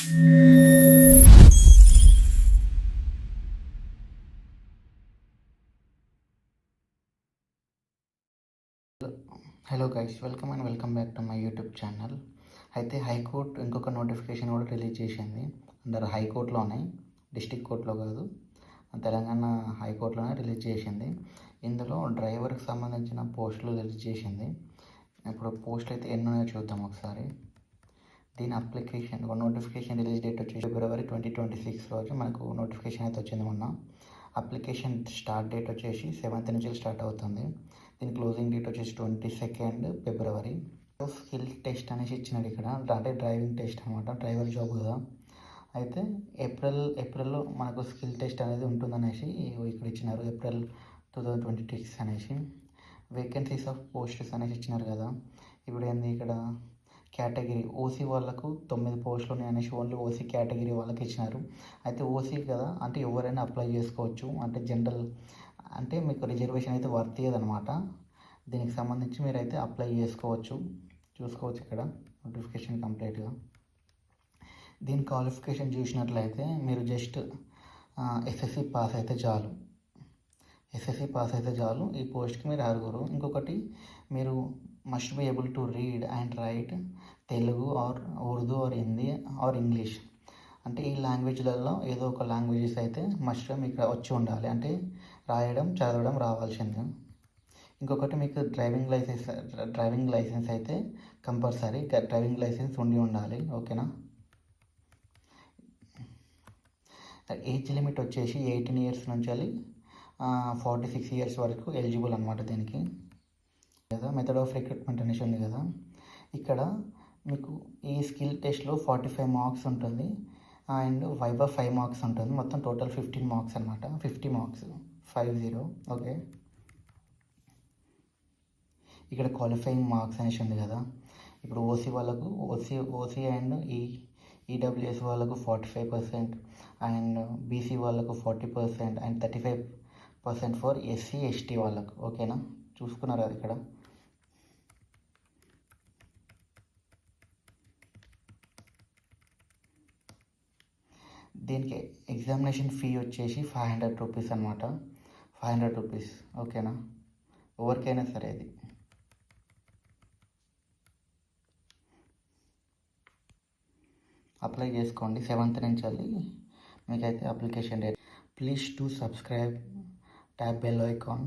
Hello guys, welcome back to my YouTube channel. అయితే high court ఇంకొక notification కూడా release చేసింది. అందరు హైకోర్టులోనే, డిస్టిక్ కోర్టులో కాదు, తెలంగాణ హైకోర్టులోనే రిలీజ్ చేసింది. ఇందులో డ్రైవర్కి సంబంధించిన పోస్టులు రిలీజ్ చేసింది. ఇప్పుడు పోస్టులు అయితే ఎన్ని ఉన్నాయో చూద్దాం ఒకసారి. దీని అప్లికేషన్ నోటిఫికేషన్ రిలీజ్ డేట్ వచ్చి February 2026 రోజు మనకు నోటిఫికేషన్ అయితే వచ్చింది మొన్న. అప్లికేషన్ స్టార్ట్ డేట్ వచ్చేసి 7th నుంచి స్టార్ట్ అవుతుంది. దీని క్లోజింగ్ డేట్ వచ్చేసి 22nd February. స్కిల్ టెస్ట్ అనేసి ఇచ్చినాడు ఇక్కడ, అంటే డ్రైవింగ్ టెస్ట్ అనమాట, డ్రైవర్ జాబ్ కదా. అయితే ఏప్రిల్లో మనకు స్కిల్ టెస్ట్ అనేది ఉంటుందనేసి ఇక్కడ ఇచ్చినారు, April 2026 అనేసి. వేకెన్సీస్ ఆఫ్ పోస్ట్స్ అనేసి ఇచ్చినారు కదా. ఇప్పుడు ఏంది ఇక్కడ కేటగిరీ ఓసీ వాళ్ళకు 9 పోస్టులు ఉన్నాయి అనేసి ఓన్లీ ఓసీ కేటగిరీ వాళ్ళకి ఇచ్చినారు. అయితే ఓసీ కదా, అంటే ఎవరైనా అప్లై చేసుకోవచ్చు, అంటే జనరల్, అంటే మీకు రిజర్వేషన్ అయితే వర్తియదనమాట. దీనికి సంబంధించి మీరైతే అప్లై చేసుకోవచ్చు, చూసుకోవచ్చు ఇక్కడ నోటిఫికేషన్ కంప్లీట్గా. దీని క్వాలిఫికేషన్ చూసినట్లయితే మీరు జస్ట్ ఎస్ఎస్సి పాస్ అయితే చాలు, ఈ పోస్ట్కి మీరు అర్హులు. ఇంకొకటి, మీరు must be able to read and write Telugu or Urdu or Hindi or English, అంటే ఈ లాంగ్వేజ్లలో ఏదో ఒక లాంగ్వేజెస్ అయితే మస్ట్గా మీకు వచ్చి ఉండాలి, అంటే రాయడం చదవడం రావాల్సిందే. ఇంకొకటి, మీకు డ్రైవింగ్ లైసెన్స్ అయితే కంపల్సరీ డ్రైవింగ్ లైసెన్స్ ఉండి ఉండాలి, ఓకేనా. ఏజ్ లిమిట్ వచ్చేసి 18 years నుంచి 46 years వరకు ఎలిజిబుల్ అనమాట దీనికి కదా. మెథడ్ ఆఫ్ రిక్రూట్మెంట్ అనేసి ఉంది కదా. ఇక్కడ మీకు ఈ స్కిల్ టెస్ట్లో 45 marks ఉంటుంది అండ్ వైవా 5 marks ఉంటుంది. మొత్తం టోటల్ 15 marks అనమాట, 50 marks 50, ఓకే. ఇక్కడ క్వాలిఫైయింగ్ మార్క్స్ అనేసి ఉంది కదా. ఇప్పుడు ఓసీ వాళ్ళకు ఓసీ అండ్ ఈడబ్ల్యూఎస్ వాళ్ళకు 45% అండ్ బీసీ వాళ్ళకు 40% అండ్ 35% ఫర్ ఎస్సీ ఎస్టీ వాళ్ళకు, ఓకేనా. చూసుకున్నారు అది ఇక్కడ. దీనికి ఎగ్జామినేషన్ ఫీ వచ్చేసి 500 rupees అనమాట, 500 rupees, ఓకేనా. ఎవరికైనా సరే అది. అప్లై చేసుకోండి 7th నుంచి మీకైతే application date. Please to subscribe, tap bell icon,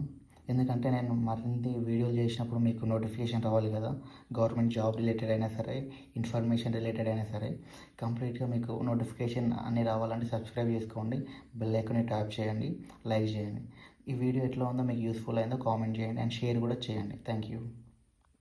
ఎందుకంటే నేను మరిన్ని వీడియోలు చేసినప్పుడు మీకు నోటిఫికేషన్ రావాలి కదా. గవర్నమెంట్ జాబ్ రిలేటెడ్ అయినా సరే, ఇన్ఫర్మేషన్ రిలేటెడ్ అయినా సరే, కంప్లీట్గా మీకు నోటిఫికేషన్ అన్నీ రావాలంటే సబ్స్క్రైబ్ చేసుకోండి, బెల్ ఐకాన్ని ట్యాప్ చేయండి, లైక్ చేయండి. ఈ వీడియో ఎట్లా ఉందో, మీకు యూస్ఫుల్ అయిందో కామెంట్ చేయండి అండ్ షేర్ కూడా చేయండి. Thank you.